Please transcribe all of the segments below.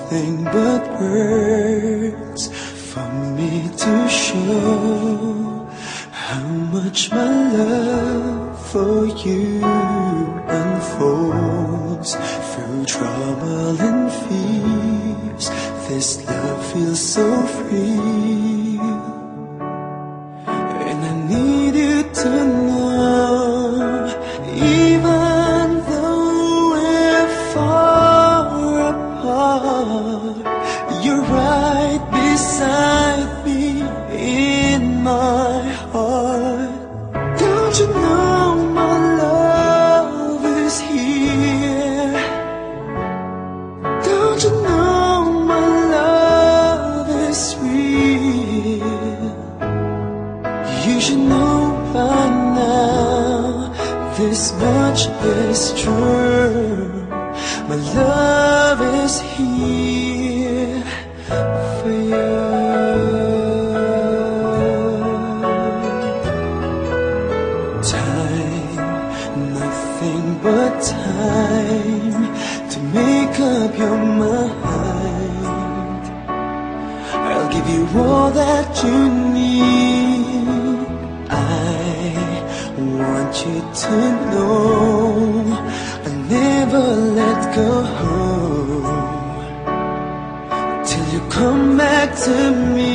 nothing but words for me to show how much my love for you unfolds through trouble and fears. This love feels so free, and I need you to know, even though we're far apart, you're right beside me in my heart. Don't you know my love is here? Don't you know my love is real? You should know by now, this much is true. My love is here for you. Time, nothing but time to make up your mind. I'll give you all that you need. I want you to know I'll never let go till you come back to me.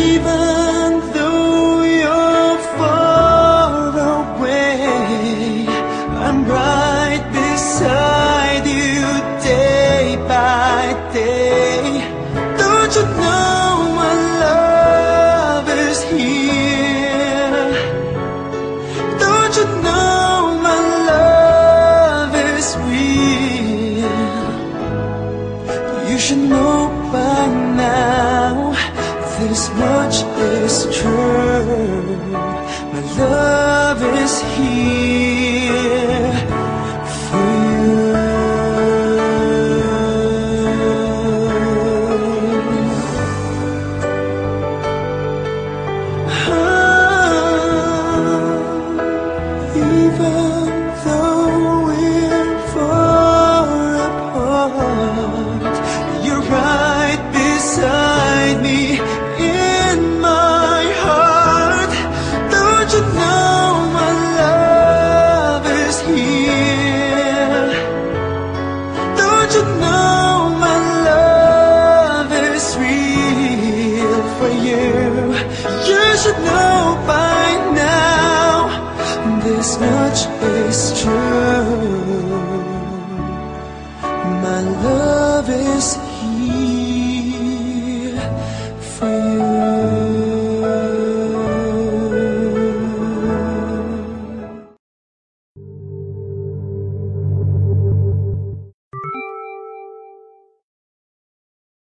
Even though you're far away, I'm right beside you day by day. Don't you know my love is here? Don't you know my love is real? You should know by now, this much is true. My love is here for you. Even though we're far apart, you're right beside me in my heart. Don't you know my love is here? Don't you know my love is real for you? You should know by now, this much is true. My love is here.